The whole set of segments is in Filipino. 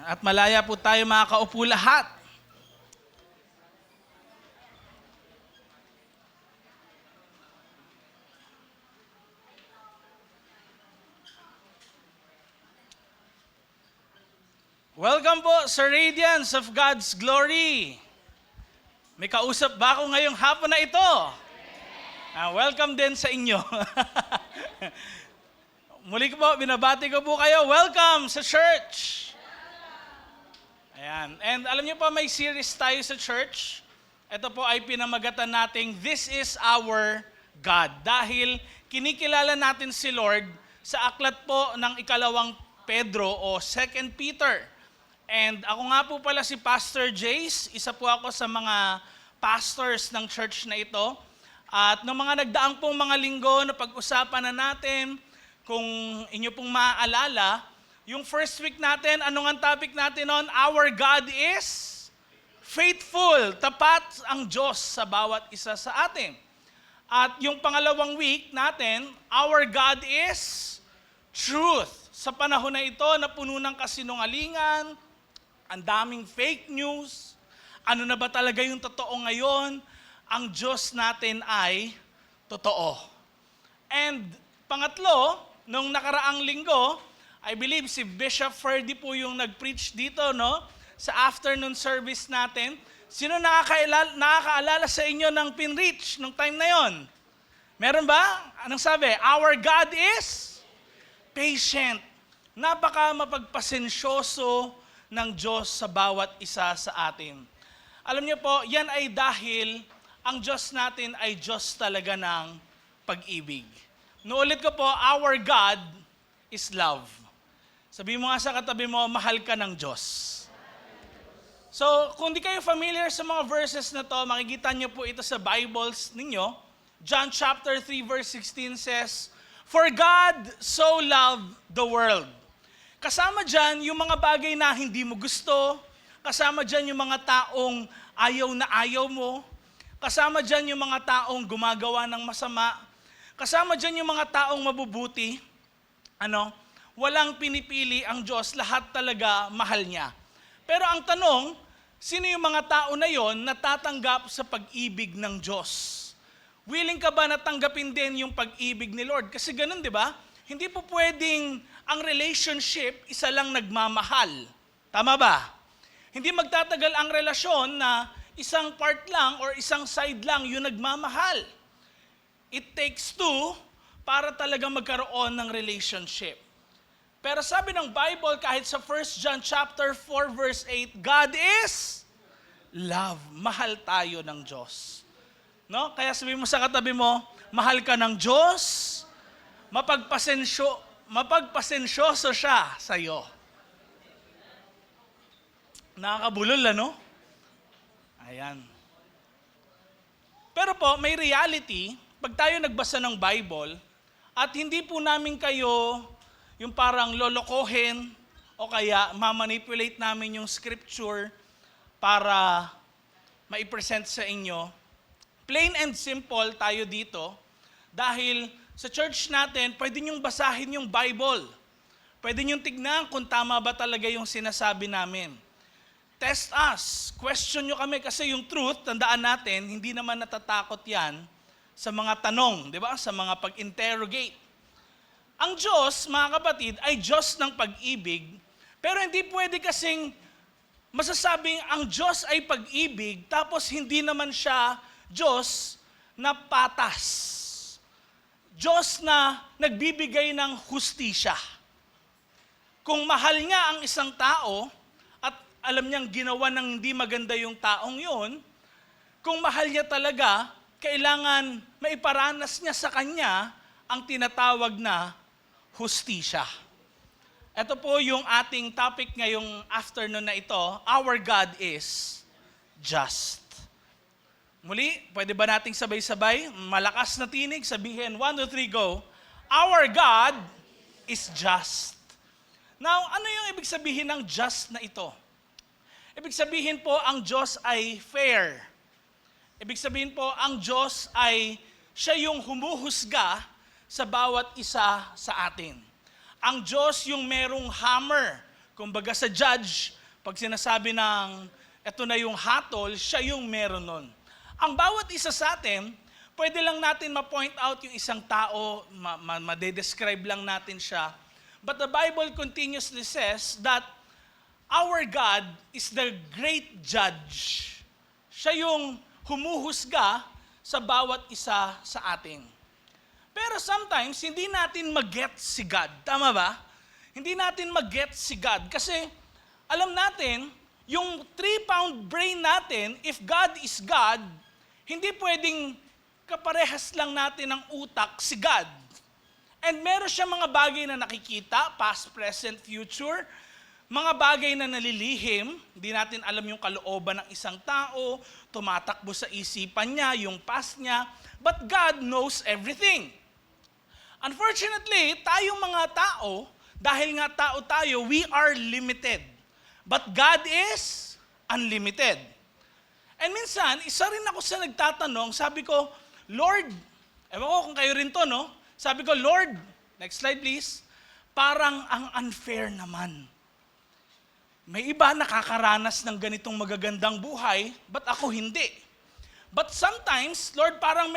At malaya po tayo makakaupo lahat. Welcome po sa Radiance of God's Glory. May kausap ba ako ngayong hapon na ito? Welcome din sa inyo. Muli ko po, binabati ko po kayo. Welcome sa church. Ayan. And alam niyo po, may series tayo sa church. Ito po ay pinamagatan nating This is Our God. Dahil kinikilala natin si Lord sa aklat po ng ikalawang Pedro o 2 Peter. And ako nga po pala si Pastor Jace. Isa po ako sa mga pastors ng church na ito. At noong mga nagdaang pong mga linggo na pag-usapan na natin, kung inyo pong maaalala, yung first week natin, anong ang topic natin noon? Our God is faithful. Tapat ang Diyos sa bawat isa sa atin. At yung pangalawang week natin, our God is truth. Sa panahon na ito na puno ng kasinungalingan, ang daming fake news, ano na ba talaga yung totoo ngayon? Ang Diyos natin ay totoo. And pangatlo, nung nakaraang linggo, I believe si Bishop Ferdy po yung nag-preach dito, no? Sa afternoon service natin. Sino nakakaalala sa inyo ng pinreach nung time na yon? Meron ba? Anong sabi? Our God is patient. Napaka mapagpasensyoso ng Diyos sa bawat isa sa atin. Alam niyo po, yan ay dahil ang Diyos natin ay Diyos talaga ng pag-ibig. Nuulit ko po, our God is love. Sabi mo nga sa katabi mo, mahal ka ng Diyos. So, kung di kayo familiar sa mga verses na to, makikita niyo po ito sa Bibles ninyo. John chapter 3 verse 16 says, For God so loved the world. Kasama dyan yung mga bagay na hindi mo gusto. Kasama dyan yung mga taong ayaw na ayaw mo. Kasama dyan yung mga taong gumagawa ng masama. Kasama dyan yung mga taong mabubuti. Walang pinipili ang Diyos, lahat talaga mahal niya. Pero ang tanong, sino yung mga tao na yon na tatanggap sa pag-ibig ng Diyos? Willing ka ba na tanggapin din yung pag-ibig ni Lord? Kasi ganun, di ba? Hindi po pwedeng ang relationship, isa lang nagmamahal. Tama ba? Hindi magtatagal ang relasyon na isang part lang or isang side lang yung nagmamahal. It takes two para talaga magkaroon ng relationship. Pero sabi ng Bible, kahit sa 1 John chapter 4 verse 8, God is love. Mahal tayo ng Diyos. No? Kaya sabi mo sa katabi mo, mahal ka ng Diyos, mapagpasensyoso siya sa iyo. Nakakabulol, ano? Ayan. Pero po, may reality, pag tayo nagbasa ng Bible, at hindi po namin kayo yung parang lolokohin o kaya mamanipulate namin yung scripture para maipresent sa inyo. Plain and simple tayo dito dahil sa church natin, pwede niyong basahin yung Bible. Pwede niyong tignan kung tama ba talaga yung sinasabi namin. Test us. Question nyo kami kasi yung truth, tandaan natin, hindi naman natatakot yan sa mga tanong, di ba? Sa mga pag-interrogate. Ang Diyos, mga kapatid, ay Diyos ng pag-ibig, pero hindi pwede kasing masasabing ang Diyos ay pag-ibig, tapos hindi naman siya Diyos na patas. Diyos na nagbibigay ng hustisya. Kung mahal niya ang isang tao at alam niyang ginawa ng hindi maganda yung taong yun, kung mahal niya talaga, kailangan maiparanas niya sa kanya ang tinatawag na hustisya. Ito po yung ating topic ngayong afternoon na ito. Our God is just. Muli, pwede ba nating sabay-sabay? Malakas na tinig, sabihin, 1, 2, 3, go. Our God is just. Now, ano yung ibig sabihin ng just na ito? Ibig sabihin po, ang Diyos ay fair. Ibig sabihin po, ang Diyos ay siya yung humuhusga sa bawat isa sa atin. Ang Diyos yung merong hammer Kumbaga sa judge, pag sinasabi ng eto na yung hatol, siya yung meron nun. Ang bawat isa sa atin, pwede lang natin ma-point out yung isang tao, ma-describe lang natin siya. But the Bible continuously says that our God is the great judge. Siya yung humuhusga sa bawat isa sa atin. Pero sometimes, hindi natin mag-get si God. Tama ba? Hindi natin mag-get si God. Kasi alam natin, yung 3-pound brain natin, if God is God, hindi pwedeng kaparehas lang natin ng utak si God. And meron siya mga bagay na nakikita, past, present, future, mga bagay na nalilihim, hindi natin alam yung kalooban ng isang tao, tumatakbo sa isipan niya, yung past niya, but God knows everything. Unfortunately, tayong mga tao, dahil nga tao tayo, we are limited. But God is unlimited. And minsan, isa rin ako sa nagtatanong, sabi ko, Lord, ewan ko kung kayo rin to, no? Sabi ko, Lord, next slide please, parang ang unfair naman. May iba nakakaranas ng ganitong magagandang buhay, but ako hindi. But sometimes, Lord, parang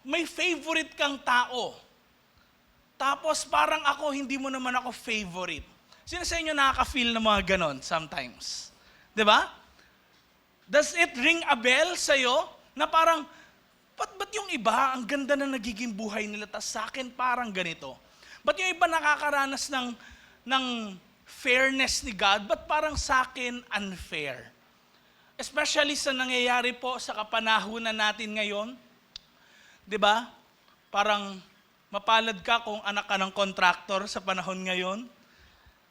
may favorite kang tao. Tapos parang ako, hindi mo naman ako favorite. Sino sa inyo nakaka-feel ng mga ganon sometimes? Diba? Does it ring a bell sa'yo na parang, ba't yung iba, ang ganda na nagiging buhay nila, tas sa akin parang ganito? Ba't yung iba nakakaranas ng fairness ni God, ba't parang sa akin unfair? Especially sa nangyayari po sa kapanahunan natin ngayon. Diba? Parang mapalad ka kung anak ka ng contractor sa panahon ngayon.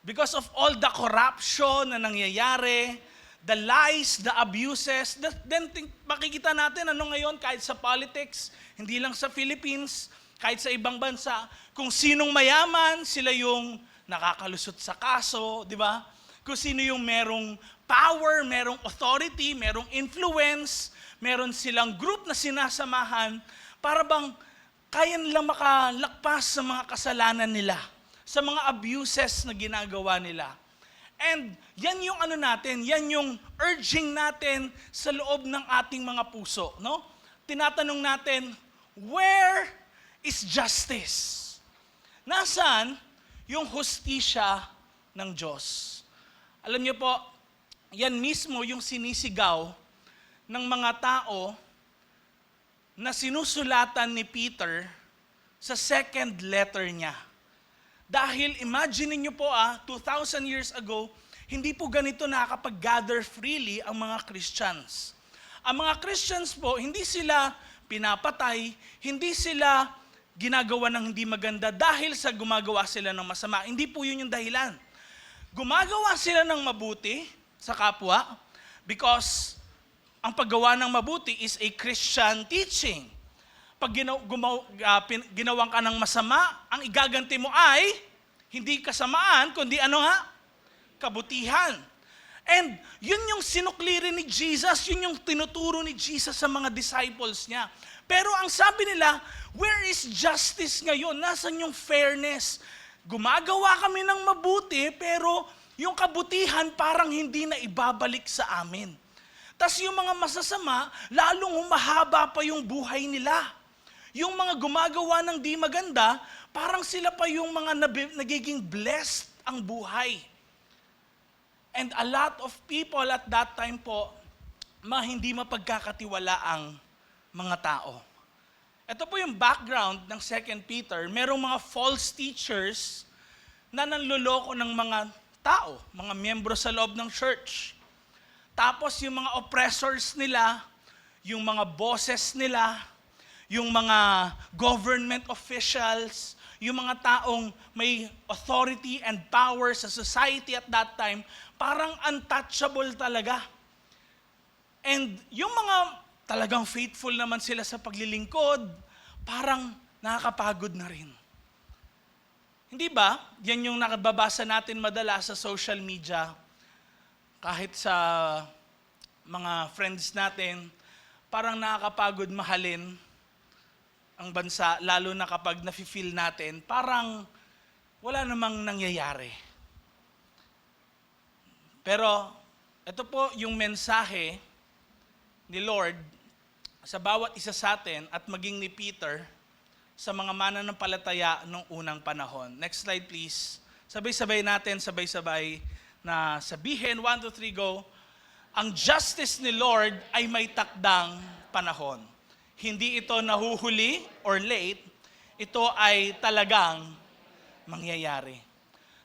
Because of all the corruption na nangyayari, the lies, the abuses, then makikita natin ano ngayon kahit sa politics, hindi lang sa Philippines, kahit sa ibang bansa, kung sinong mayaman, sila yung nakakalusot sa kaso, di ba? Kung sino yung merong power, merong authority, merong influence, meron silang group na sinasamahan para bang kaya nilang makalakpas sa mga kasalanan nila, sa mga abuses na ginagawa nila. And yan yung ano natin, yan yung urging natin sa loob ng ating mga puso, no? Tinatanong natin, where is justice? Nasaan yung hustisya ng Diyos? Alam niyo po, yan mismo yung sinisigaw ng mga tao na sinusulatan ni Peter sa second letter niya. Dahil imagine niyo po 2,000 years ago, hindi po ganito nakakapag-gather freely ang mga Christians. Ang mga Christians po, hindi sila pinapatay, hindi sila ginagawa ng hindi maganda dahil sa gumagawa sila ng masama. Hindi po yun yung dahilan. Gumagawa sila ng mabuti sa kapwa because ang paggawa ng mabuti is a Christian teaching. Pag ginawang ka ng masama, ang igaganti mo ay hindi kasamaan, kundi ano nga? Kabutihan. And yun yung sinukli rin ni Jesus, yun yung tinuturo ni Jesus sa mga disciples niya. Pero ang sabi nila, where is justice ngayon? Nasaan yung fairness? Gumagawa kami ng mabuti, pero yung kabutihan parang hindi na ibabalik sa amin. Tas yung mga masasama, lalong humahaba pa yung buhay nila. Yung mga gumagawa ng di maganda, parang sila pa yung mga nagiging blessed ang buhay. And a lot of people at that time po, hindi mapagkakatiwalaang mga tao. Ito po yung background ng 2 Peter. Merong mga false teachers na nanloloko ng mga tao, mga miyembro sa loob ng church. Tapos yung mga oppressors nila, yung mga bosses nila, yung mga government officials, yung mga taong may authority and power sa society at that time, parang untouchable talaga. And yung mga talagang faithful naman sila sa paglilingkod, parang nakakapagod na rin. Hindi ba? Yan yung nakababasa natin madalas sa social media, kahit sa mga friends natin, parang nakakapagod mahalin ang bansa, lalo na kapag nafe-feel natin, parang wala namang nangyayari. Pero ito po yung mensahe ni Lord sa bawat isa sa atin at maging ni Peter sa mga mananampalataya nung unang panahon. Next slide please. Sabay-sabay natin, sabay-sabay na sabihin, 1, 2, 3, go. Ang justice ni Lord ay may takdang panahon. Hindi ito nahuhuli or late, ito ay talagang mangyayari.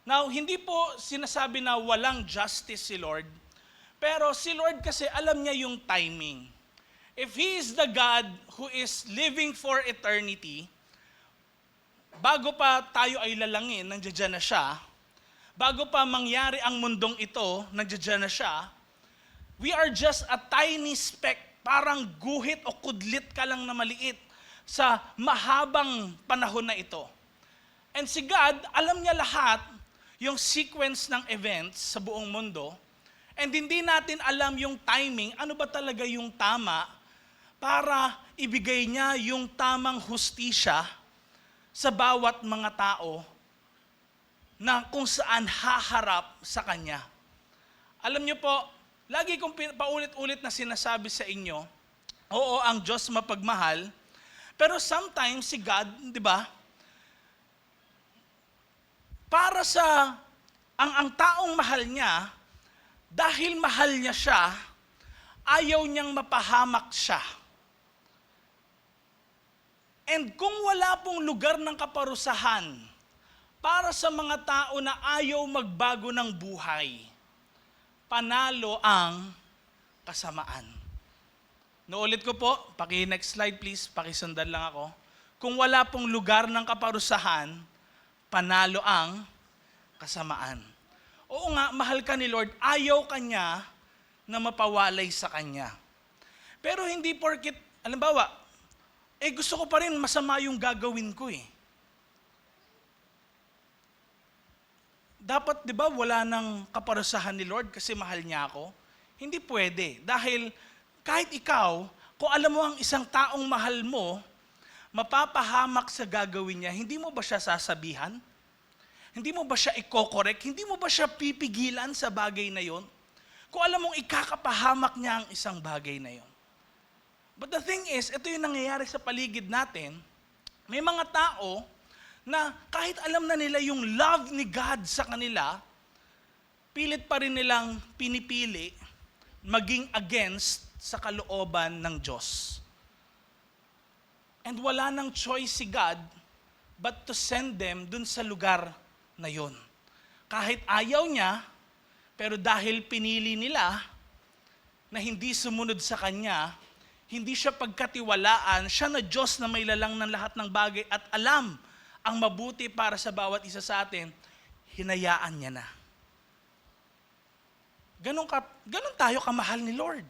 Now, hindi po sinasabi na walang justice si Lord, pero si Lord kasi alam niya yung timing. If He is the God who is living for eternity, bago pa tayo ay lalangin, nandiyan na siya. Bago pa mangyari ang mundong ito, nandiyan na siya. We are just a tiny speck, parang guhit o kudlit ka lang na maliit sa mahabang panahon na ito. And si God, alam niya lahat yung sequence ng events sa buong mundo. And hindi natin alam yung timing, ano ba talaga yung tama para ibigay niya yung tamang hustisya sa bawat mga tao na kung saan haharap sa Kanya. Alam niyo po, lagi kong paulit-ulit na sinasabi sa inyo, oo, ang Diyos mapagmahal, pero sometimes si God, di ba, para sa ang taong mahal niya, dahil mahal niya siya, ayaw niyang mapahamak siya. And kung wala pong lugar ng kaparusahan para sa mga tao na ayaw magbago ng buhay, panalo ang kasamaan. Naulit ko po, next slide please, pakisundan lang ako. Kung wala pong lugar ng kaparusahan, panalo ang kasamaan. Oo nga, mahal ka ni Lord, ayaw ka niya na mapawalay sa Kanya. Pero hindi porkit, halimbawa, gusto ko pa rin masama yung gagawin ko eh. Dapat, di ba, wala nang kaparusahan ni Lord kasi mahal niya ako? Hindi pwede. Dahil kahit ikaw, kung alam mo ang isang taong mahal mo, mapapahamak sa gagawin niya, hindi mo ba siya sasabihan? Hindi mo ba siya i-correct? Hindi mo ba siya pipigilan sa bagay na yon? Kung alam mong ikakapahamak niya ang isang bagay na yon. But the thing is, ito yung nangyayari sa paligid natin, may mga tao na kahit alam na nila yung love ni God sa kanila, pilit pa rin nilang pinipili maging against sa kalooban ng Diyos. And wala nang choice si God but to send them dun sa lugar na yon. Kahit ayaw niya, pero dahil pinili nila na hindi sumunod sa Kanya, hindi siya pagkatiwalaan, siya na Diyos na may lalang ng lahat ng bagay at alam ang mabuti para sa bawat isa sa atin, hinayaan niya na. Ganon tayo kamahal ni Lord.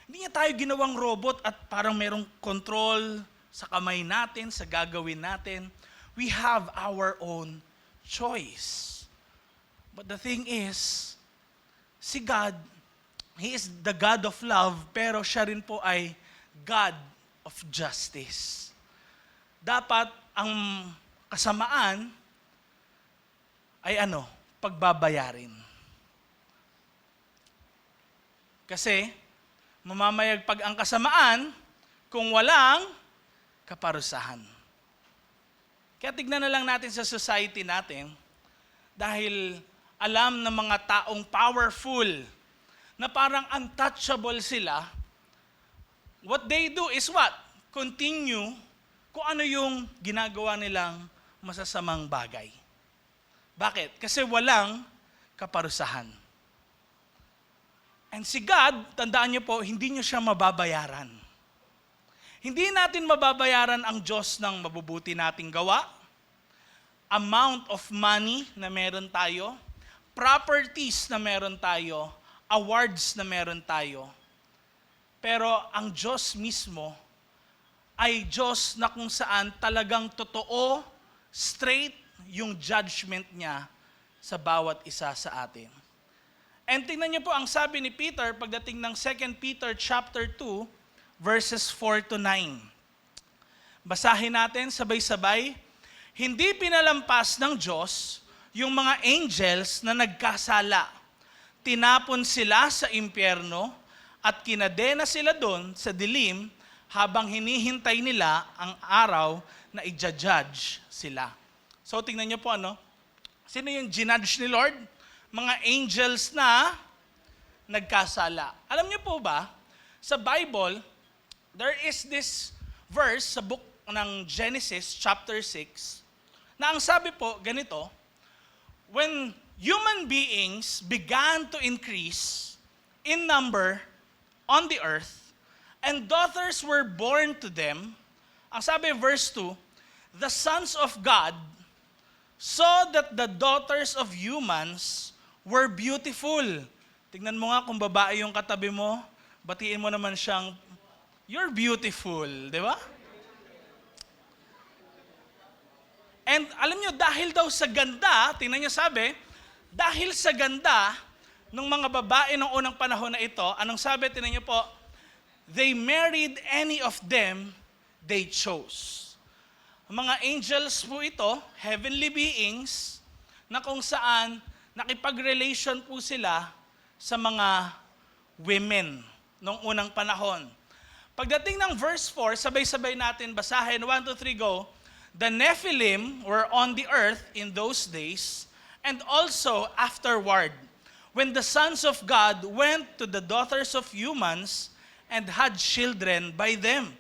Hindi niya tayo ginawang robot at parang merong control sa kamay natin, sa gagawin natin. We have our own choice. But the thing is, si God, He is the God of love, pero siya rin po ay God of justice. Dapat ang kasamaan ay pagbabayarin. Kasi mamamayagpag ang kasamaan kung walang kaparusahan. Kaya tignan na lang natin sa society natin, dahil alam ng mga taong powerful na parang untouchable sila, what they do is what? Continue kung ano yung ginagawa nilang masasamang bagay. Bakit? Kasi walang kaparusahan. And si God, tandaan niyo po, hindi niyo siya mababayaran. Hindi natin mababayaran ang Diyos ng mabubuti nating gawa, amount of money na meron tayo, properties na meron tayo, awards na meron tayo. Pero ang Diyos mismo ay Diyos na kung saan talagang totoo, straight yung judgment niya sa bawat isa sa atin. And tingnan niyo po ang sabi ni Peter pagdating ng 2 Peter chapter 2 verses 4 to 9. Basahin natin sabay-sabay. Hindi pinalampas ng Diyos yung mga angels na nagkasala. tinapon sila sa impyerno at kinadena sila doon sa dilim habang hinihintay nila ang araw na i-judge sila. So tingnan niyo po sino yung ginudge ni Lord? Mga angels na nagkasala. Alam niyo po ba, sa Bible, there is this verse sa book ng Genesis chapter 6 na ang sabi po ganito, when human beings began to increase in number on the earth, and daughters were born to them, ang sabi verse 2, the sons of God saw that the daughters of humans were beautiful. Tingnan mo nga kung babae yung katabi mo, batiin mo naman siyang, you're beautiful, di ba? And alam nyo, dahil daw sa ganda, tingnan nyo sabi, dahil sa ganda ng mga babae ng unang panahon na ito, anong sabi, tingnan nyo po, they married any of them they chose. Mga angels po ito, heavenly beings, na kung saan nakipag-relation po sila sa mga women noong unang panahon. Pagdating ng verse 4, sabay-sabay natin basahin, 1, 2, 3, go. The Nephilim were on the earth in those days, and also afterward, when the sons of God went to the daughters of humans and had children by them.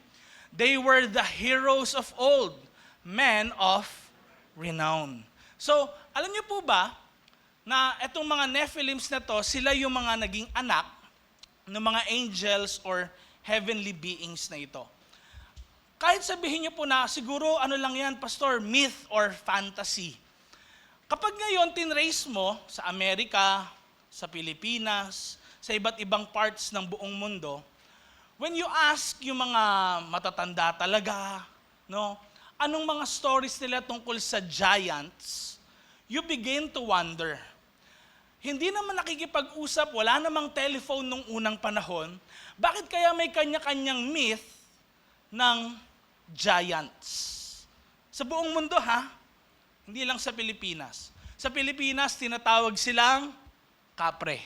They were the heroes of old, men of renown. So, alam niyo po ba, na itong mga Nephilims na to, sila yung mga naging anak ng mga angels or heavenly beings na ito. Kahit sabihin niyo po na siguro ano lang yan, pastor, myth or fantasy. Kapag ngayon tinrace mo sa Amerika, sa Pilipinas, sa iba't ibang parts ng buong mundo, when you ask yung mga matatanda talaga, anong mga stories nila tungkol sa giants, you begin to wonder. Hindi naman nakikipag-usap, wala namang telephone nung unang panahon, bakit kaya may kanya-kanyang myth ng giants? Sa buong mundo hindi lang sa Pilipinas. Sa Pilipinas, tinatawag silang kapre.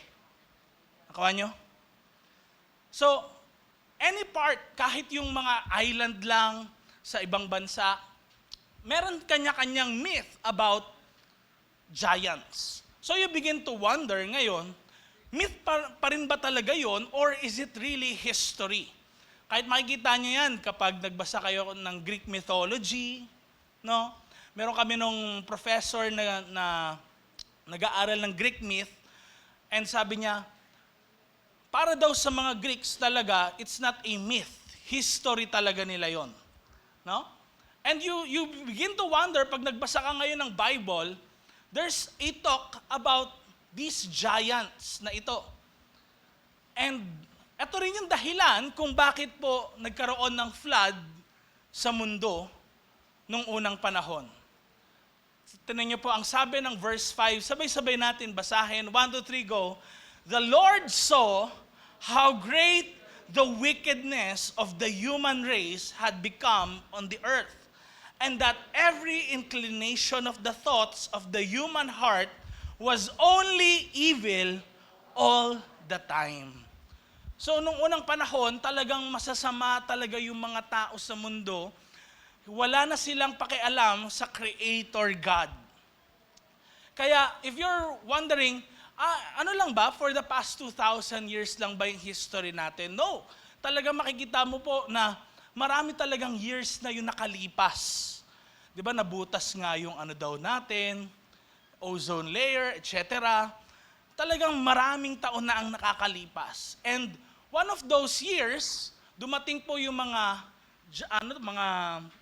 Nakuha nyo? So, any part, kahit yung mga island lang sa ibang bansa, meron kanya-kanyang myth about giants. So you begin to wonder ngayon, myth pa rin ba talaga yon or is it really history? Kahit makikita niyo yan kapag nagbasa kayo ng Greek mythology, meron kami nung professor na nag-aaral ng Greek myth, and sabi niya, para daw sa mga Greeks talaga, it's not a myth. History talaga nila yon. And you begin to wonder, pag nagbasa ka ngayon ng Bible, there's a talk about these giants na ito. And ito rin yung dahilan kung bakit po nagkaroon ng flood sa mundo nung unang panahon. Tingnan niyo po, ang sabi ng verse 5, sabay-sabay natin basahin, 1, 2, 3, go. The Lord saw how great the wickedness of the human race had become on the earth, and that every inclination of the thoughts of the human heart was only evil all the time. So nung unang panahon, talagang masasama talaga yung mga tao sa mundo. Wala na silang pakialam sa Creator God. Kaya if you're wondering, ano lang ba, for the past 2,000 years lang ba yung history natin? No. Talagang makikita mo po na marami talagang years na yung nakalipas. Di ba, nabutas nga yung natin, ozone layer, etc. Talagang maraming taon na ang nakakalipas. And one of those years, dumating po yung mga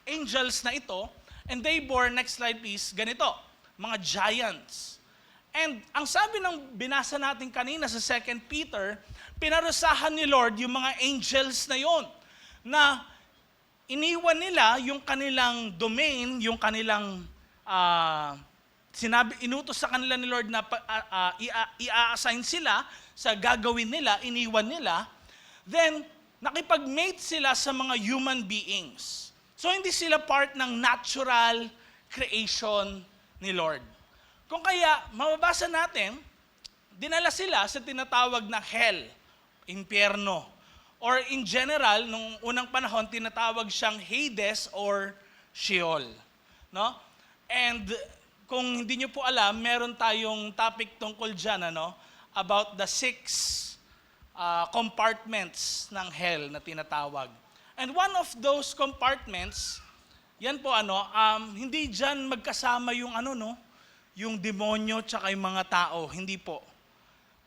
angels na ito, and they bore, next slide please, ganito, mga giants. And ang sabi ng binasa natin kanina sa 2 Peter, pinarusahan ni Lord yung mga angels na yon, na iniwan nila yung kanilang domain, yung kanilang inutos sa kanila ni Lord na i-assign sila sa gagawin nila, iniwan nila, then nakipag-mate sila sa mga human beings. So hindi sila part ng natural creation ni Lord. Kung kaya, mababasa natin dinala sila sa tinatawag na hell, impyerno. Or in general, nung unang panahon, tinatawag siyang Hades or Sheol. No? And kung hindi nyo po alam, meron tayong topic tungkol dyan, about the 6 compartments ng hell na tinatawag. And one of those compartments, yan po hindi dyan magkasama yung yung demonyo tsaka yung mga tao, hindi po.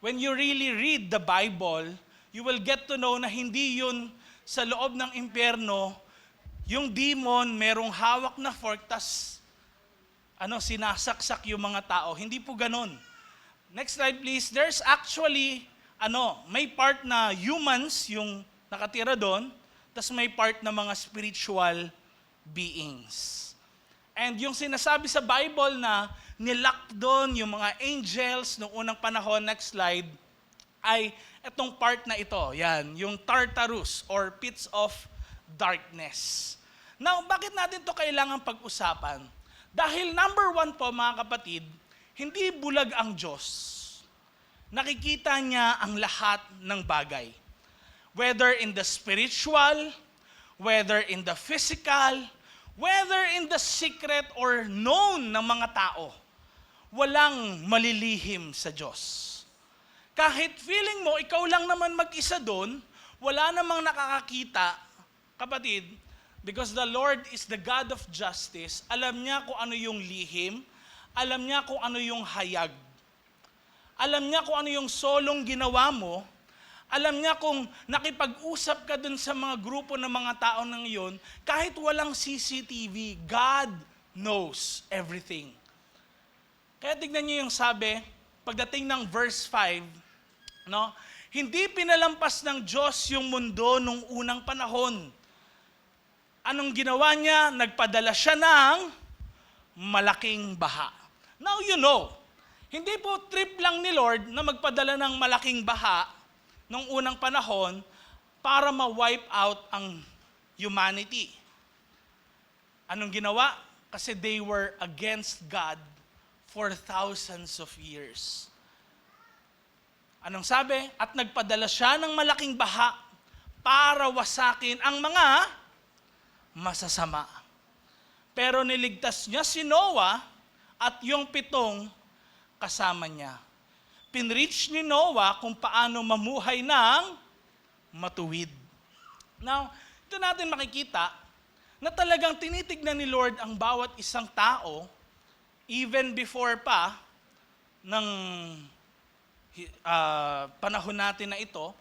When you really read the Bible, you will get to know na hindi yun sa loob ng impyerno, yung demon merong hawak na fork, tas sinasaksak yung mga tao. Hindi po ganun. Next slide please. There's actually, may part na humans yung nakatira doon, tas may part na mga spiritual beings. And yung sinasabi sa Bible na nilock doon yung mga angels noong unang panahon, next slide, ay itong part na ito. Yan, yung Tartarus or pits of darkness. Now, bakit natin to kailangan pag-usapan? Dahil number 1 po mga kapatid, hindi bulag ang Diyos. Nakikita niya ang lahat ng bagay. Whether in the spiritual, whether in the physical, whether in the secret or known ng mga tao, walang malilihim sa Diyos. Kahit feeling mo, ikaw lang naman mag-isa doon, wala namang nakakakita, kapatid, because the Lord is the God of justice, alam niya kung ano yung lihim, alam niya kung ano yung hayag, alam niya kung ano yung solong ginawa mo, alam niya kung nakipag-usap ka dun sa mga grupo ng mga tao ng iyon, kahit walang CCTV, God knows everything. Kaya tignan niyo yung sabi, pagdating ng verse 5, hindi pinalampas ng Diyos yung mundo nung unang panahon. Anong ginawa niya? Nagpadala siya ng malaking baha. Now you know, hindi po trip lang ni Lord na magpadala ng malaking baha nung unang panahon para ma-wipe out ang humanity. Anong ginawa? Kasi they were against God for thousands of years. Anong sabi? At nagpadala siya ng malaking baha para wasakin ang mga masasama. Pero niligtas niya si Noah at yung 7 kasama niya. Pinreach ni Noah kung paano mamuhay ng matuwid. Now, ito natin makikita na talagang tinitignan ni Lord ang bawat isang tao even before pa ng panahon natin na ito,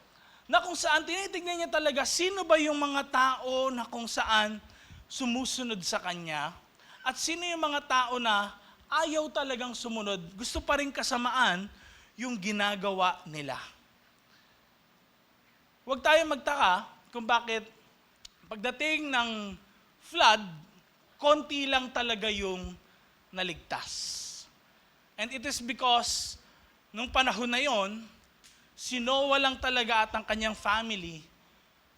na kung saan tinitignan niya talaga sino ba yung mga tao na kung saan sumusunod sa Kanya at sino yung mga tao na ayaw talagang sumunod, gusto pa rin kasamaan yung ginagawa nila. Huwag tayong magtaka kung bakit pagdating ng flood, konti lang talaga yung naligtas. And it is because nung panahon na yon, si Noah lang talaga at ang kanyang family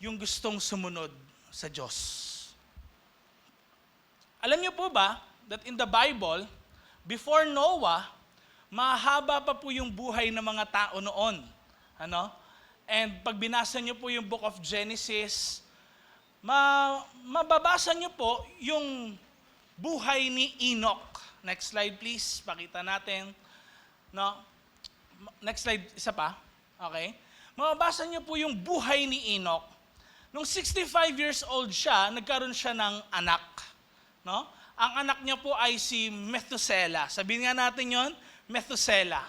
yung gustong sumunod sa Diyos. Alam niyo po ba that in the Bible, before Noah, mahaba pa po yung buhay ng mga tao noon. And pag binasa niyo po yung book of Genesis, mababasa niyo po yung buhay ni Enoch. Next slide please, pakita natin. Next slide, isa pa. Okay? Mababasa niyo po yung buhay ni Enoch. Nung 65 years old siya, nagkaroon siya ng anak. Ang anak niya po ay si Methuselah. Sabihin nga natin yon, Methuselah.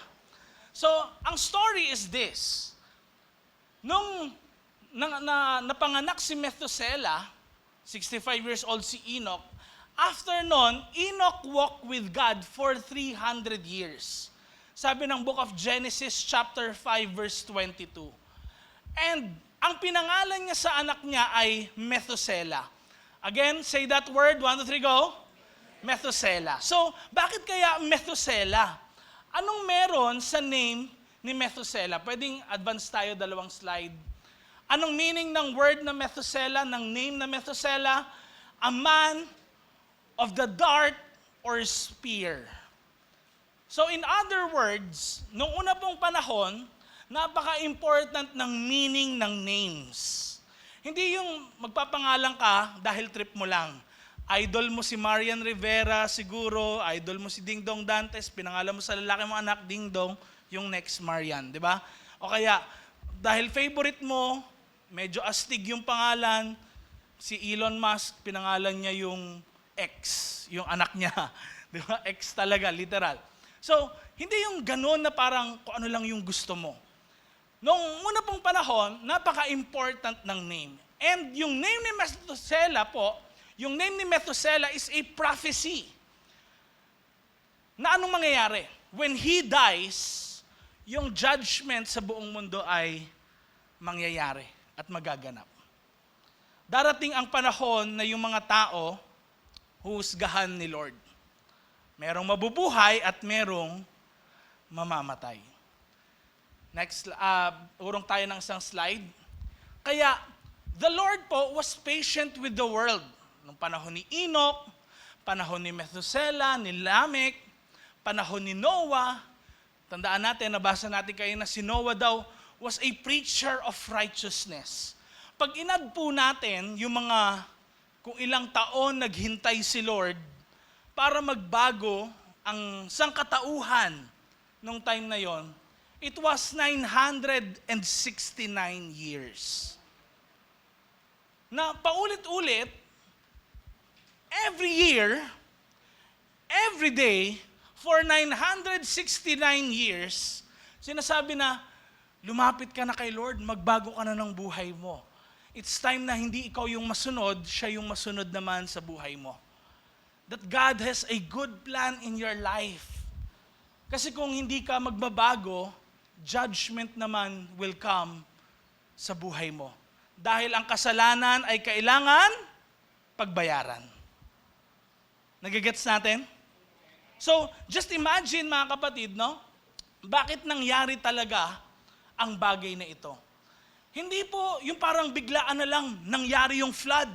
So, ang story is this. Nung napanganak si Methuselah, 65 years old si Enoch, after nun, Enoch walked with God for 300 years. Sabi ng book of Genesis chapter 5 verse 22. And ang pinangalan niya sa anak niya ay Methuselah. Again, say that word, 1, 2, 3, go. Methuselah. So, bakit kaya Methuselah? Anong meron sa name ni Methuselah? Pwedeng advance tayo 2 slide. Anong meaning ng word na Methuselah, ng name na Methuselah? A man of the dart or spear. So in other words, nung una pong panahon, napaka-important ng meaning ng names. Hindi yung magpapangalan ka dahil trip mo lang. Idol mo si Marian Rivera siguro, idol mo si Ding Dong Dantes, pinangalan mo sa lalaki mong anak, Ding Dong, yung next Marian, di ba? O kaya, dahil favorite mo, medyo astig yung pangalan, si Elon Musk, pinangalan niya yung X, yung anak niya. Di ba? X talaga, literal. So, hindi yung gano'n na parang kung ano lang yung gusto mo. Noong una pong panahon, napaka-important ng name. And yung name ni Methuselah po, yung name ni Methuselah is a prophecy. Na anong mangyayari? When he dies, yung judgment sa buong mundo ay mangyayari at magaganap. Darating ang panahon na yung mga tao huhusgahan ni Lord. Merong mabubuhay at merong mamamatay. Next, urong tayo ng isang slide. Kaya, the Lord po was patient with the world. Nung panahon ni Enoch, panahon ni Methuselah, ni Lamech, panahon ni Noah. Tandaan natin, nabasa natin kayo na si Noah daw was a preacher of righteousness. Pag inad po natin yung mga kung ilang taon naghintay si Lord para magbago ang sangkatauhan nung time na yon, it was 969 years. Na paulit-ulit, every year, every day, for 969 years, sinasabi na, lumapit ka na kay Lord, magbago ka na ng buhay mo. It's time na hindi ikaw yung masunod, siya yung masunod naman sa buhay mo. That God has a good plan in your life. Kasi kung hindi ka magbabago, judgment naman will come sa buhay mo. Dahil ang kasalanan ay kailangan pagbayaran. Nagigets natin? So, just imagine mga kapatid, no? Bakit nangyari talaga ang bagay na ito? Hindi po yung parang biglaan na lang nangyari yung flood.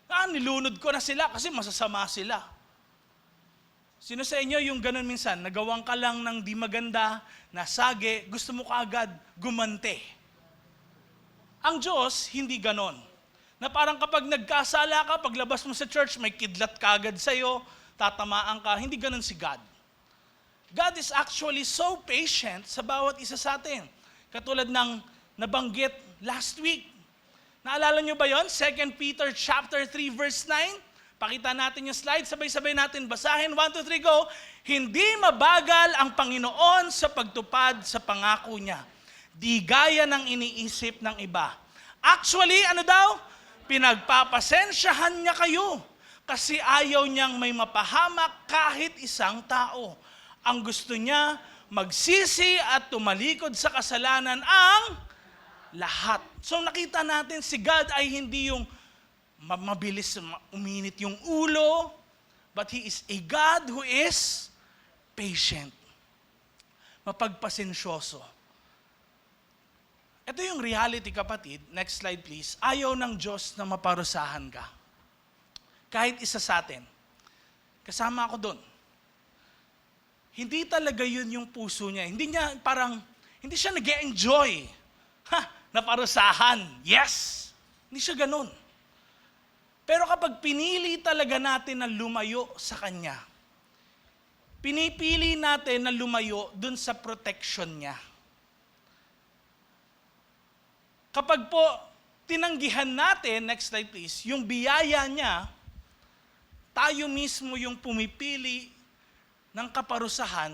Nilunod ko na sila kasi masasama sila. Sino sa inyo yung ganun minsan, nagawang ka lang ng di maganda, nasage, gusto mo kaagad gumante. Ang Diyos, hindi ganon. Na parang kapag nagkasala ka, paglabas mo sa church, may kidlat kaagad sa'yo, tatamaan ka. Hindi ganon si God. God is actually so patient sa bawat isa sa atin. Katulad ng nabanggit last week. Naalala nyo ba yon? 2 Peter chapter 3 verse 9. Pakita natin yung slide, sabay-sabay natin basahin. 1, 2, 3, go. Hindi mabagal ang Panginoon sa pagtupad sa pangako niya. Di gaya ng iniisip ng iba. Actually, ano daw? Pinagpapasensyahan niya kayo. Kasi ayaw niyang may mapahamak kahit isang tao. Ang gusto niya, magsisi at tumalikod sa kasalanan ang lahat. So nakita natin si God ay hindi yung mabilis uminit yung ulo, but He is a God who is patient. Mapagpasensyoso. Ito yung reality, kapatid. Next slide please. Ayaw ng Diyos na maparusahan ka. Kahit isa sa atin. Kasama ako doon. Hindi talaga yun yung puso niya. Hindi siya nag-e-enjoy. Naparusahan. Yes! Hindi siya ganun. Pero kapag pinili talaga natin na lumayo sa Kanya, pinipili natin na lumayo dun sa protection niya. Kapag po tinanggihan natin, next slide please, yung biyaya niya, tayo mismo yung pumipili ng kaparusahan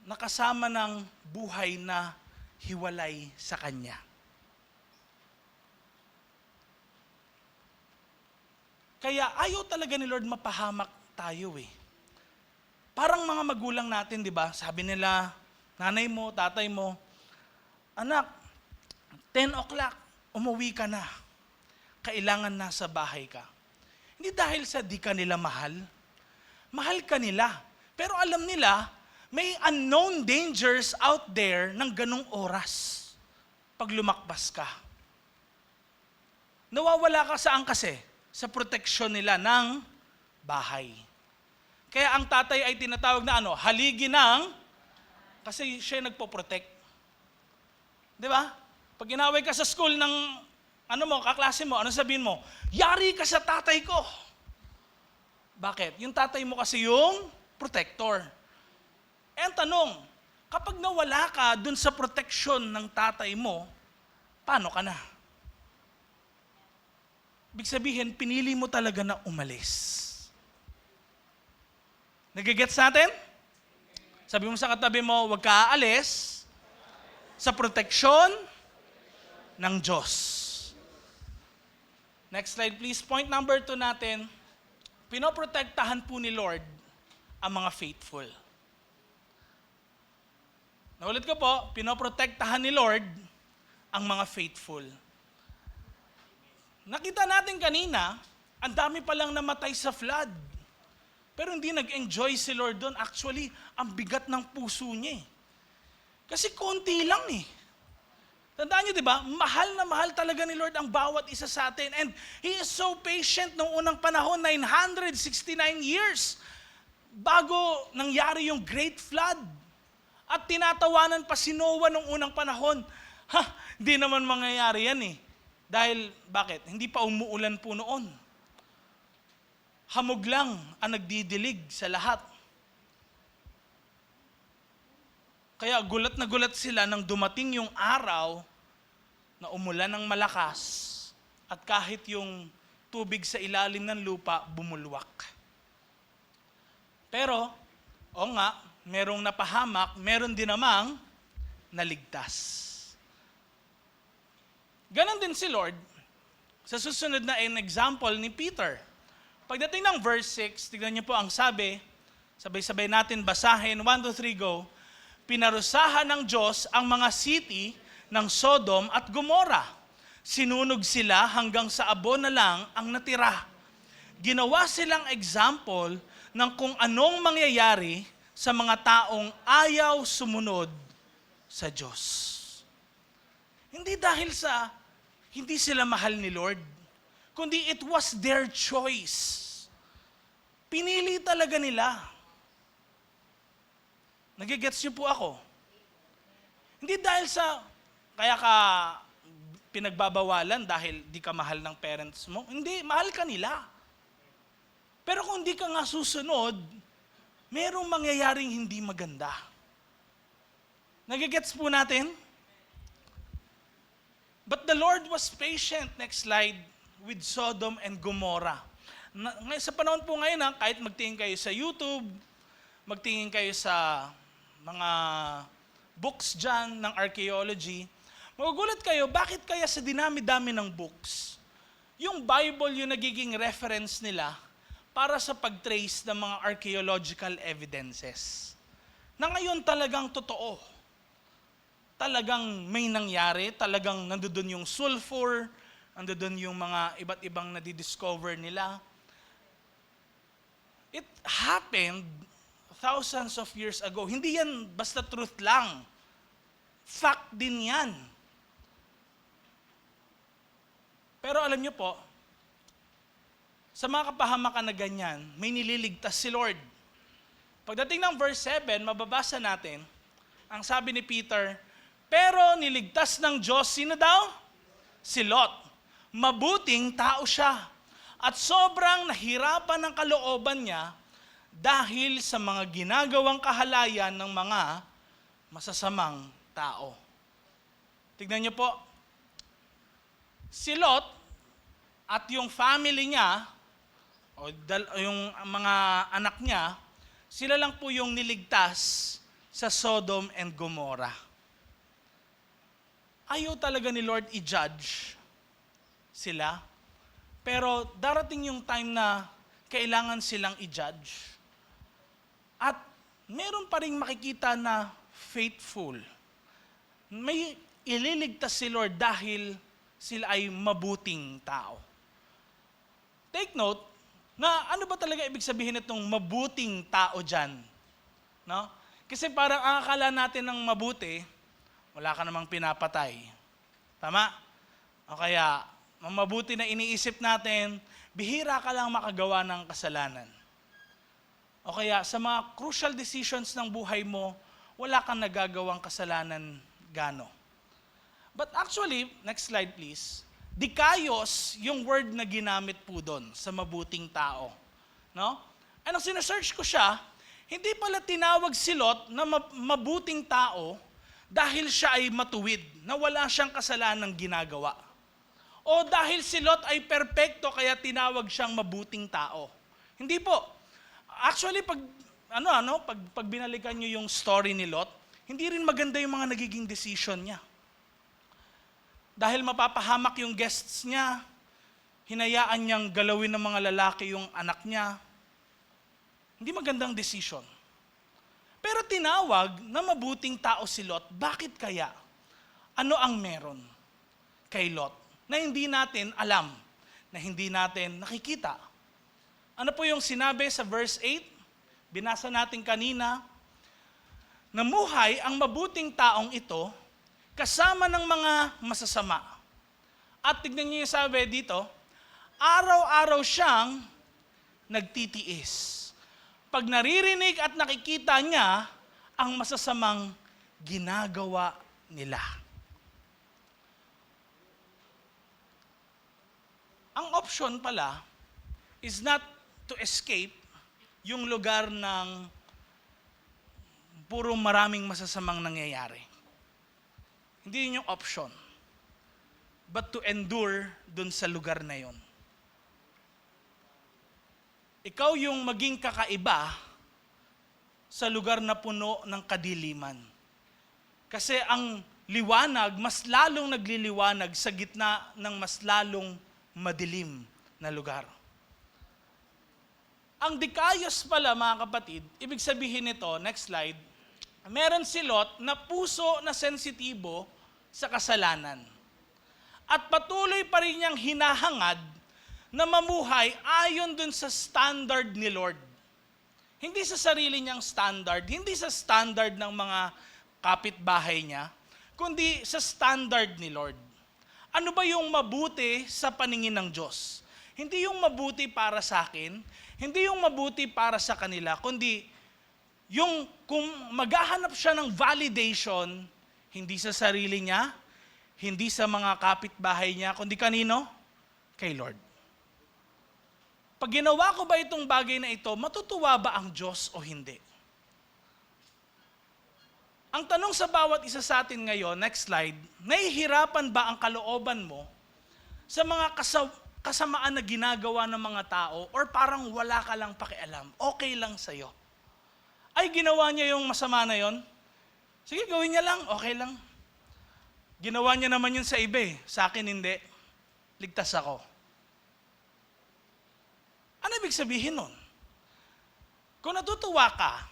na kasama ng buhay na hiwalay sa Kanya. Kaya ayaw talaga ni Lord mapahamak tayo eh. Parang mga magulang natin, di ba? Sabi nila, nanay mo, tatay mo, anak, 10 o'clock, umuwi ka na. Kailangan nasa bahay ka. Hindi dahil sa di ka nila mahal. Mahal ka nila. Pero alam nila, may unknown dangers out there ng ganong oras pag lumakbas ka. Nawawala ka saan kasi? Sa proteksyon nila ng bahay. Kaya ang tatay ay tinatawag na ano, haligi ng, kasi siya yung nagpo-protect. Di ba? Pag inaway ka sa school ng kaklase mo, ano sabihin mo? Yari ka sa tatay ko. Bakit? Yung tatay mo kasi yung protector. Eh ang tanong, kapag nawala ka dun sa protection ng tatay mo, paano ka na? Ibig sabihin, pinili mo talaga na umalis. Nagigets natin? Sabi mo sa katabi mo, huwag ka aalis sa proteksyon ng Diyos. Next slide please. Point number 2 natin, pinoprotektahan po ni Lord ang mga faithful. Naulit ko po, pinoprotektahan ni Lord ang mga faithful. Nakita natin kanina, ang dami palang namatay sa flood. Pero hindi nag-enjoy si Lord doon. Actually, ang bigat ng puso niya eh. Kasi konti lang eh. Tandaan niyo, di ba? Mahal na mahal talaga ni Lord ang bawat isa sa atin. And He is so patient nung unang panahon, 969 years, bago nangyari yung Great Flood. At tinatawanan pa si Noah nung unang panahon. Hindi naman mangyayari yan eh. Dahil, bakit? Hindi pa umuulan po noon. Hamog lang ang nagdidilig sa lahat. Kaya gulat na gulat sila nang dumating yung araw na umulan ng malakas at kahit yung tubig sa ilalim ng lupa bumulwak. Pero, merong napahamak, meron din namang naligtas. Ganon din si Lord sa susunod na example ni Peter. Pagdating ng verse 6, tignan niyo po ang sabi, sabay-sabay natin basahin, 1, 2, 3, go. Pinarusahan ng Diyos ang mga city ng Sodom at Gomorrah. Sinunog sila hanggang sa abo na lang ang natira. Ginawa silang example ng kung anong mangyayari sa mga taong ayaw sumunod sa Diyos. Hindi dahil sa hindi sila mahal ni Lord, kundi it was their choice. Pinili talaga nila. Nagigets niyo po ako? Hindi dahil sa, kaya ka pinagbabawalan dahil di ka mahal ng parents mo. Hindi, mahal ka nila. Pero kung di ka nga susunod, merong mangyayaring hindi maganda. Nagigets po natin? But the Lord was patient, next slide, with Sodom and Gomorrah. Sa panahon po ngayon, kahit magtingin kayo sa YouTube, magtingin kayo sa mga books dyan ng archaeology, magugulat kayo, bakit kaya sa dinami-dami ng books, yung Bible yung nagiging reference nila para sa pag-trace ng mga archaeological evidences. Na ngayon talagang totoo. Talagang may nangyari, talagang nandoon yung sulfur, nandoon yung mga iba't ibang nadidiscover nila. It happened thousands of years ago. Hindi yan basta truth lang. Fact din yan. Pero alam niyo po, sa mga kapahamakan na ganyan, may nililigtas si Lord. Pagdating ng verse 7, mababasa natin, ang sabi ni Peter, pero niligtas ng Diyos, sino daw? Si Lot. Mabuting tao siya. At sobrang nahirapan ng kalooban niya dahil sa mga ginagawang kahalayan ng mga masasamang tao. Tignan niyo po, si Lot at yung family niya, o yung mga anak niya, sila lang po yung niligtas sa Sodom and Gomorrah. Ayaw talaga ni Lord i-judge sila, pero darating yung time na kailangan silang i-judge. At meron pa rin makikita na faithful. May ililigtas si Lord dahil sila ay mabuting tao. Take note, na ano ba talaga ibig sabihin itong mabuting tao dyan? No? Kasi parang ang akala natin ng mabuti, wala ka namang pinapatay. Tama? O kaya, ang mabuti na iniisip natin, bihira ka lang makagawa ng kasalanan. O kaya sa mga crucial decisions ng buhay mo, wala kang nagagawang kasalanan gano. But actually, next slide please, dikaios yung word na ginamit po doon sa mabuting tao. No? Nung sinesearch ko siya, hindi pala tinawag si Lot na mabuting tao dahil siya ay matuwid, na wala siyang kasalanan ginagawa. O dahil si Lot ay perpekto kaya tinawag siyang mabuting tao. Hindi po. Actually, pag binalikan niyo yung story ni Lot, hindi rin maganda yung mga nagiging decision niya. Dahil mapapahamak yung guests niya, hinayaan niyang galawin ng mga lalaki yung anak niya. Hindi magandang decision. Pero tinawag na mabuting tao si Lot. Bakit kaya? Ano ang meron kay Lot na hindi natin alam, na hindi natin nakikita? Ano po yung sinabi sa verse 8? Binasa natin kanina, namuhay ang mabuting taong ito kasama ng mga masasama. At tignan niyo yung sabi dito, araw-araw siyang nagtitiis. Pag naririnig at nakikita niya ang masasamang ginagawa nila. Ang option pala is not to escape yung lugar ng puro maraming masasamang nangyayari. Hindi yun yung option. But to endure dun sa lugar na yun. Ikaw yung maging kakaiba sa lugar na puno ng kadiliman. Kasi ang liwanag, mas lalong nagliliwanag sa gitna ng mas lalong madilim na lugar. Ang dikaios pala, mga kapatid, ibig sabihin nito, next slide, meron si Lot na puso na sensitibo sa kasalanan. At patuloy pa rin niyang hinahangad na mamuhay ayon dun sa standard ni Lord. Hindi sa sarili niyang standard, hindi sa standard ng mga kapitbahay niya, kundi sa standard ni Lord. Ano ba yung mabuti sa paningin ng Diyos? Hindi yung mabuti para sa akin, hindi yung mabuti para sa kanila, kundi yung kung maghahanap siya ng validation, hindi sa sarili niya, hindi sa mga kapitbahay niya, kundi kanino? Kay Lord. Pag ginawa ko ba itong bagay na ito, matutuwa ba ang Diyos o hindi? Ang tanong sa bawat isa sa atin ngayon, next slide, nahihirapan ba ang kalooban mo sa mga kasamaan na ginagawa ng mga tao or parang wala ka lang pakialam, okay lang sa'yo? Ay, ginawa niya yung masama na yon? Sige, gawin niya lang, okay lang. Ginawa niya naman yun sa iba eh. Sa akin hindi. Ligtas ako. Ano ibig sabihin nun? Kung natutuwa ka,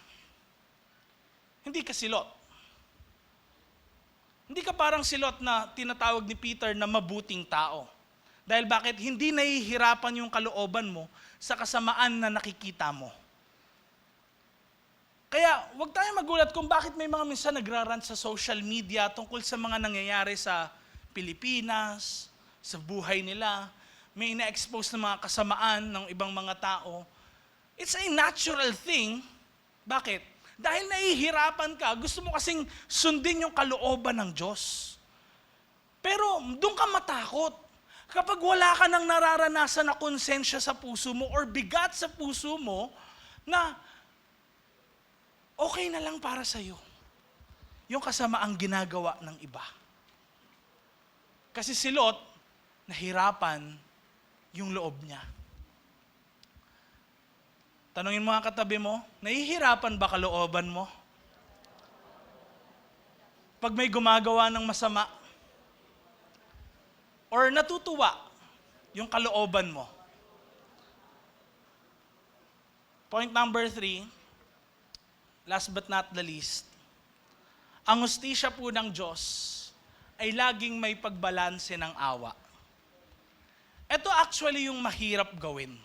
hindi ka si Lot. Hindi ka parang si Lot na tinatawag ni Peter na mabuting tao. Dahil bakit? Hindi nahihirapan yung kalooban mo sa kasamaan na nakikita mo. Kaya huwag tayo magulat kung bakit may mga minsan nagrarant sa social media tungkol sa mga nangyayari sa Pilipinas, sa buhay nila. May ina-expose na mga kasamaan ng ibang mga tao. It's a natural thing. Bakit? Dahil nahihirapan ka, gusto mo kasing sundin yung kalooban ng Diyos. Pero doon ka matakot. Kapag wala ka nang nararanasan na konsensya sa puso mo or bigat sa puso mo na okay na lang para sa'yo yung kasamaang ginagawa ng iba. Kasi si Lot, nahirapan yung loob niya. Tanungin mo mga katabi mo, nahihirapan ba kalooban mo? Pag may gumagawa ng masama, or natutuwa yung kalooban mo. Point number 3, last but not the least, ang hustisya po ng Diyos ay laging may pagbalanse ng awa. Ito actually yung mahirap gawin.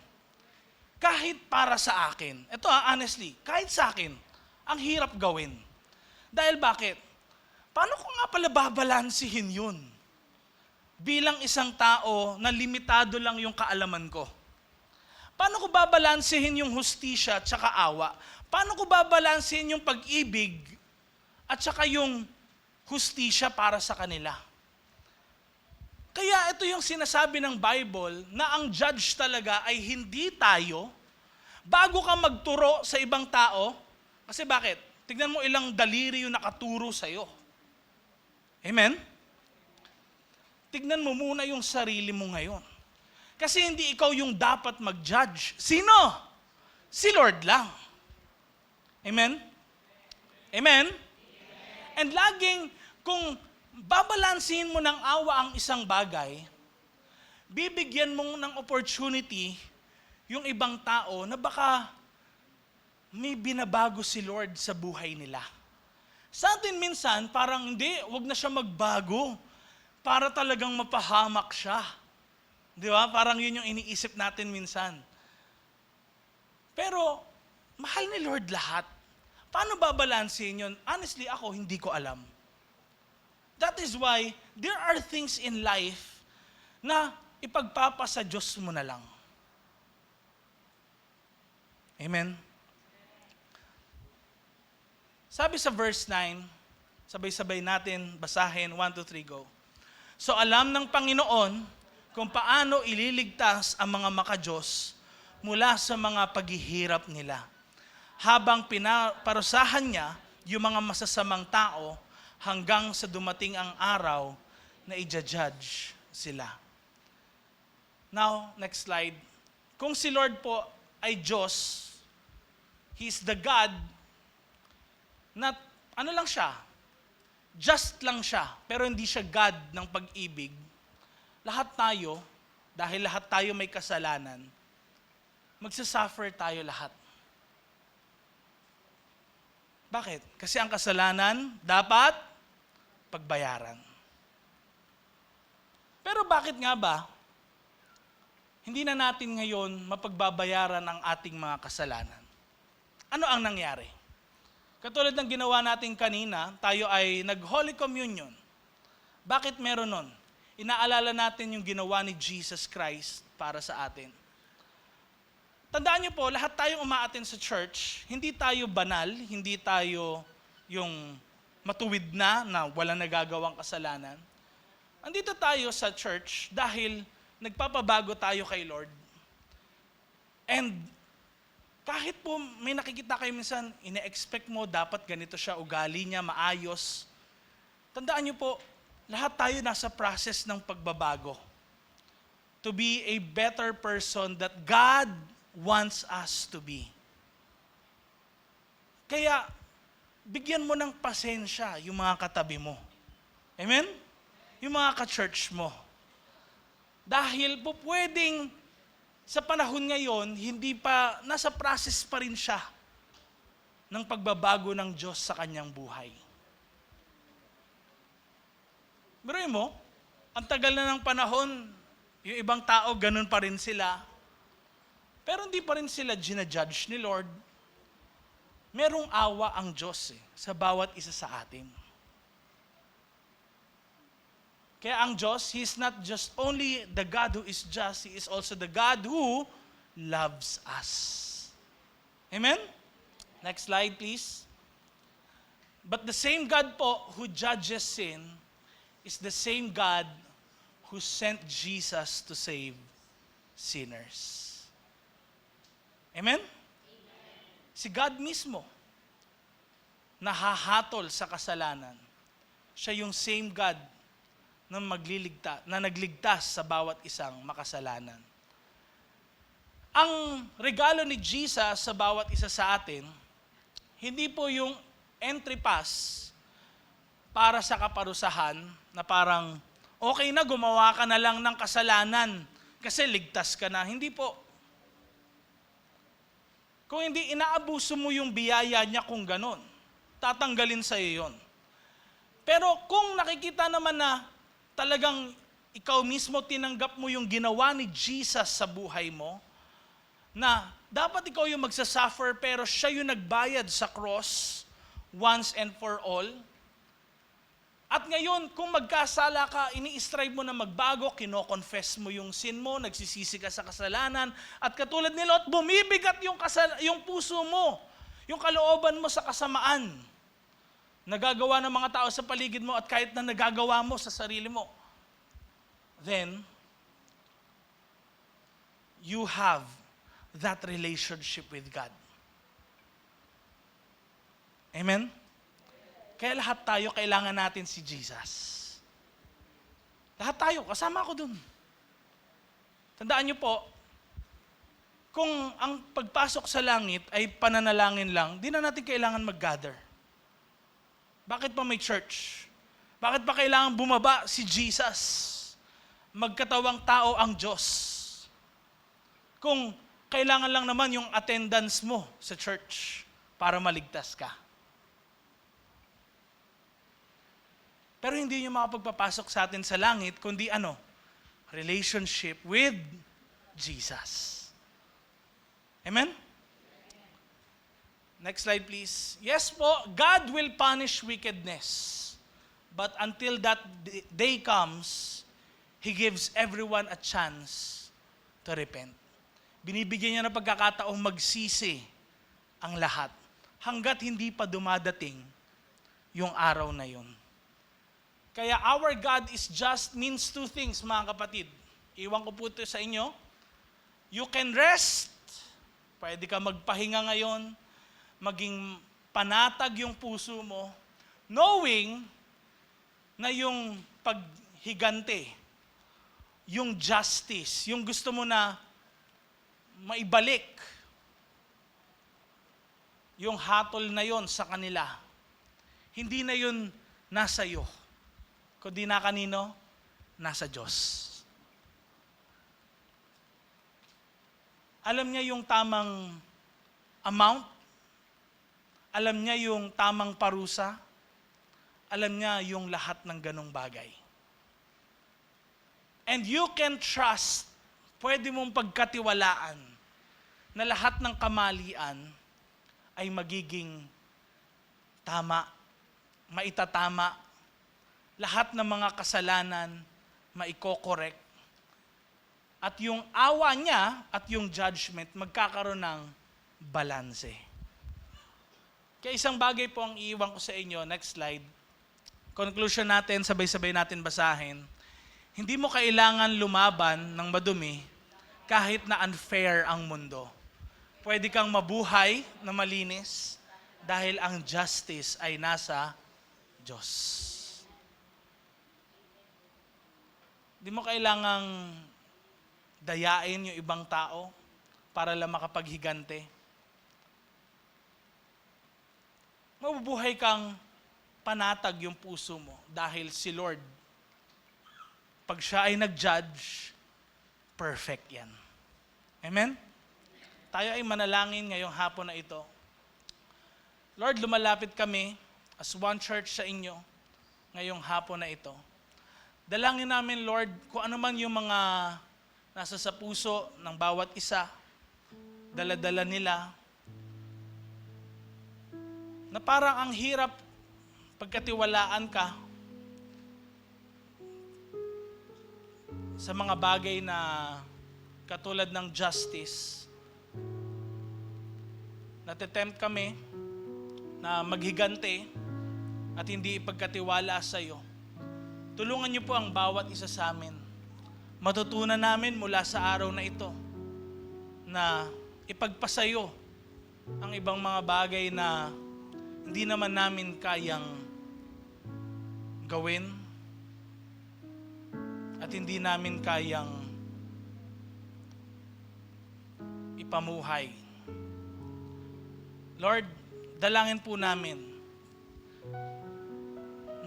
Kahit para sa akin, ito honestly, kahit sa akin, ang hirap gawin. Dahil bakit? Paano ko nga pala babalansihin yun? Bilang isang tao na limitado lang yung kaalaman ko. Paano ko babalansehin yung hustisya at saka awa? Paano ko babalansehin yung pag-ibig at saka yung hustisya para sa kanila? Kaya ito yung sinasabi ng Bible na ang judge talaga ay hindi tayo. Bago ka magturo sa ibang tao, kasi bakit? Tignan mo ilang daliri yung nakaturo sa'yo. Amen? Tignan mo muna yung sarili mo ngayon. Kasi hindi ikaw yung dapat mag-judge. Sino? Si Lord lang. Amen? Amen? And laging, kung babalansin mo ng awa ang isang bagay, bibigyan mo ng opportunity yung ibang tao na baka may binabago si Lord sa buhay nila. Sa atin minsan, parang hindi, wag na siya magbago para talagang mapahamak siya. Di ba? Parang yun yung iniisip natin minsan. Pero, mahal ni Lord lahat. Paano babalansin yun? Honestly, ako hindi ko alam. That is why there are things in life na ipagpapasa Diyos mo na lang. Amen? Sabi sa verse 9, sabay-sabay natin basahin, 1, 2, 3, go. So alam ng Panginoon kung paano ililigtas ang mga makadiyos mula sa mga paghihirap nila. Habang pinaparusahan niya yung mga masasamang tao hanggang sa dumating ang araw na i-judge sila. Now, next slide. Kung si Lord po ay Diyos, He's the God na ano lang siya, just lang siya, pero hindi siya God ng pag-ibig. Lahat tayo, dahil lahat tayo may kasalanan, magsasuffer tayo lahat. Bakit? Kasi ang kasalanan dapat pagbayaran. Pero bakit nga ba hindi na natin ngayon mapagbabayaran ang ating mga kasalanan? Ano ang nangyari? Katulad ng ginawa natin kanina, tayo ay nag-Holy Communion. Bakit meron nun? Inaalala natin yung ginawa ni Jesus Christ para sa atin. Tandaan niyo po, lahat tayong umaattend sa church, hindi tayo banal, hindi tayo yung matuwid na walang nagagawang kasalanan. Andito tayo sa church dahil nagpapabago tayo kay Lord. And kahit po may nakikita kayo minsan, ine-expect mo dapat ganito siya, ugali niya, maayos. Tandaan niyo po, lahat tayo nasa process ng pagbabago. To be a better person that God wants us to be. Kaya, bigyan mo ng pasensya yung mga katabi mo. Amen? Yung mga ka-church mo. Dahil po pwedeng sa panahon ngayon, hindi pa, nasa process pa rin siya ng pagbabago ng Diyos sa kanyang buhay. Biruin mo, ang tagal na ng panahon, yung ibang tao, ganun pa rin sila. Pero hindi pa rin sila ginajudge ni Lord. Merong awa ang Diyos sa bawat isa sa atin. Kaya ang Diyos, He is not just only the God who is just, He is also the God who loves us. Amen? Next slide, please. But the same God po who judges sin is the same God who sent Jesus to save sinners. Amen? Si God mismo, nahahatol sa kasalanan. Siya yung same God na nagligtas sa bawat isang makasalanan. Ang regalo ni Jesus sa bawat isa sa atin, hindi po yung entry pass para sa kaparusahan na parang okay na gumawa ka na lang ng kasalanan kasi ligtas ka na. Hindi po. Kung hindi, inaabuso mo yung biyaya niya kung ganon. Tatanggalin sa iyo yun. Pero kung nakikita naman na talagang ikaw mismo tinanggap mo yung ginawa ni Jesus sa buhay mo, na dapat ikaw yung magsasuffer pero siya yung nagbayad sa cross once and for all, At ngayon, kung magkasala ka, ini-strive mo na magbago, kino-confess mo yung sin mo, nagsisisi ka sa kasalanan, at katulad ni Lot, bumibigat yung puso mo, yung kalooban mo sa kasamaan. Nagagawa ng mga tao sa paligid mo at kahit na nagagawa mo sa sarili mo. Then, you have that relationship with God. Amen? Kaya lahat tayo, kailangan natin si Jesus. Lahat tayo, kasama ako dun. Tandaan niyo po, kung ang pagpasok sa langit ay pananalangin lang, di na natin kailangan mag-gather. Bakit pa may church? Bakit pa kailangan bumaba si Jesus? Magkatawang tao ang Diyos. Kung kailangan lang naman yung attendance mo sa church para maligtas ka. Pero hindi nyo makapagpapasok sa atin sa langit, kundi ano? Relationship with Jesus. Amen? Next slide please. Yes po, God will punish wickedness. But until that day comes, He gives everyone a chance to repent. Binibigyan niya ng pagkakataong magsisi ang lahat. Hanggat hindi pa dumadating yung araw na yun. Kaya our God is just means two things, mga kapatid. Iwan ko po ito sa inyo. You can rest. Pwede ka magpahinga ngayon. Maging panatag yung puso mo. Knowing na yung paghigante, yung justice, yung gusto mo na maibalik, yung hatol na yon sa kanila, hindi na yun nasa iyo. Kundi na kanino? Nasa Diyos. Alam niya yung tamang amount. Alam niya yung tamang parusa. Alam niya yung lahat ng ganong bagay. And you can trust, pwede mong pagkatiwalaan na lahat ng kamalian ay magiging tama, maitatama. Lahat ng mga kasalanan maiko-correct. At yung awa niya at yung judgment magkakaroon ng balanse. Kaya isang bagay po ang iiwan ko sa inyo. Next slide. Conclusion natin, sabay-sabay natin basahin. Hindi mo kailangan lumaban ng madumi kahit na unfair ang mundo. Pwede kang mabuhay na malinis dahil ang justice ay nasa Diyos. Hindi mo kailangang dayain yung ibang tao para lang makapaghigante. Mabubuhay kang panatag yung puso mo dahil si Lord, pag siya ay nag-judge, perfect yan. Amen? Tayo ay manalangin ngayong hapon na ito. Lord, lumalapit kami as one church sa inyo ngayong hapon na ito. Dalangin namin, Lord, kung ano man yung mga nasa sa puso ng bawat isa, dala-dala nila, na parang ang hirap pagkatiwalaan ka sa mga bagay na katulad ng justice. Natitempt kami na maghigante at hindi ipagkatiwala sa iyo. Tulungan niyo po ang bawat isa sa amin. Matutunan namin mula sa araw na ito na ipagpasayo ang ibang mga bagay na hindi naman namin kayang gawin at hindi namin kayang ipamuhay. Lord, dalangin po namin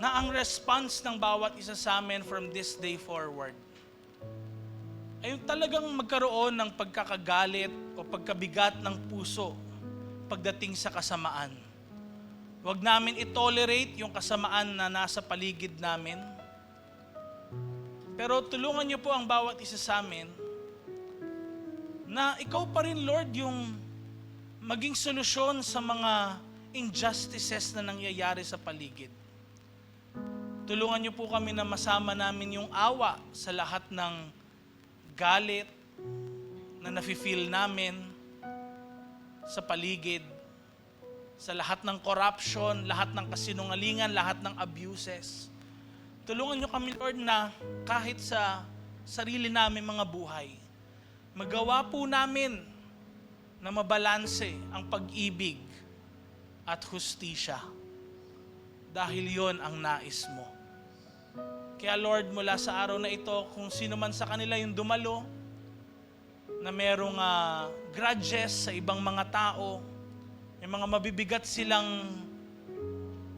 na ang response ng bawat isa sa amin from this day forward ay talagang magkaroon ng pagkakagalit o pagkabigat ng puso pagdating sa kasamaan. Huwag namin i-tolerate yung kasamaan na nasa paligid namin. Pero tulungan niyo po ang bawat isa sa amin na ikaw pa rin, Lord, yung maging solusyon sa mga injustices na nangyayari sa paligid. Tulungan niyo po kami na masama namin yung awa sa lahat ng galit na nafe-feel namin sa paligid, sa lahat ng corruption, lahat ng kasinungalingan, lahat ng abuses. Tulungan niyo kami, Lord, na kahit sa sarili namin mga buhay, magawa po namin na mabalanse ang pag-ibig at hustisya. Dahil yon ang nais mo. Kaya Lord, mula sa araw na ito, kung sino man sa kanila yung dumalo, na merong grudges sa ibang mga tao, may mga mabibigat silang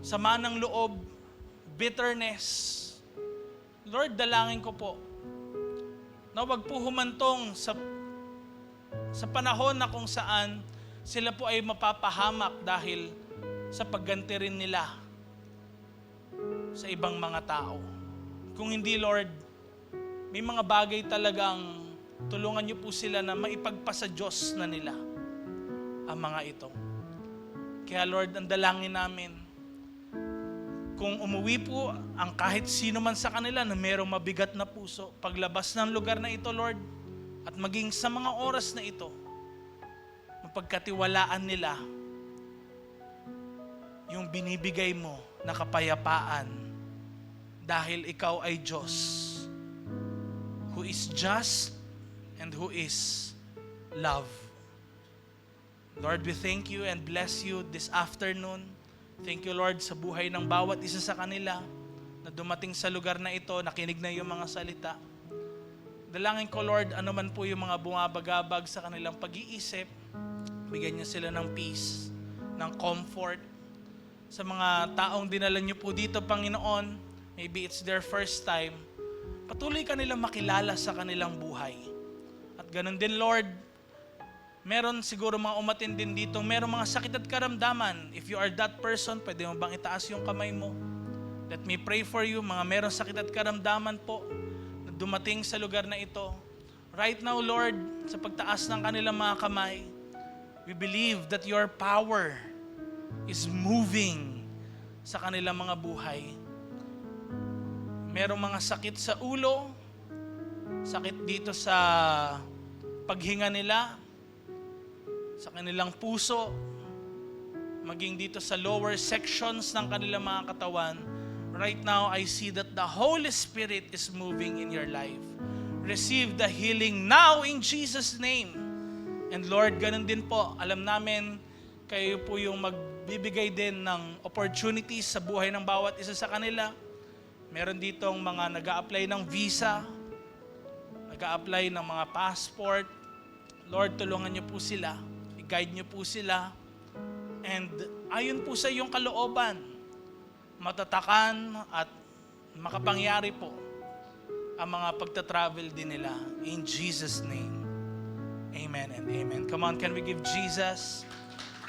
sama ng loob, bitterness. Lord, dalangin ko po na wag po humantong sa panahon na kung saan sila po ay mapapahamak dahil sa pagganti rin nila sa ibang mga tao. Kung hindi, Lord, may mga bagay talagang tulungan niyo po sila na maipagpasa Diyos na nila ang mga ito. Kaya Lord, ang dalangin namin, kung umuwi po ang kahit sino man sa kanila na mayroong mabigat na puso, paglabas ng lugar na ito, Lord, at maging sa mga oras na ito, mapagkatiwalaan nila yung binibigay mo na kapayapaan dahil ikaw ay Diyos who is just and who is love. Lord, we thank you and bless you this afternoon. Thank you, Lord, sa buhay ng bawat isa sa kanila na dumating sa lugar na ito, nakinig na yung mga salita. Dalangin ko, Lord, ano man po yung mga bumabagabag sa kanilang pag-iisip, bigyan niyo sila ng peace, ng comfort. Sa mga taong dinala niyo po dito, Panginoon, maybe it's their first time, patuloy ka nilang makilala sa kanilang buhay. At ganun din, Lord, meron siguro mga umatin din dito, meron mga sakit at karamdaman. If you are that person, pwede mo bang itaas yung kamay mo? Let me pray for you, mga meron sakit at karamdaman po na dumating sa lugar na ito. Right now, Lord, sa pagtaas ng kanilang mga kamay, we believe that your power is moving sa kanilang mga buhay. Merong mga sakit sa ulo, sakit dito sa paghinga nila, sa kanilang puso, maging dito sa lower sections ng kanilang mga katawan. Right now, I see that the Holy Spirit is moving in your life. Receive the healing now in Jesus' name. And Lord, ganun din po, alam namin, kayo po yung magbibigay din ng opportunities sa buhay ng bawat isa sa kanila. Meron ditong mga nag-a-apply ng visa, nag-a-apply ng mga passport. Lord, tulungan niyo po sila. I-guide niyo po sila. And ayon po sa iyong kalooban, matatakan at makapangyari po ang mga pagta-travel din nila. In Jesus' name, amen and amen. Come on, can we give Jesus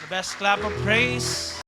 the best clap of praise?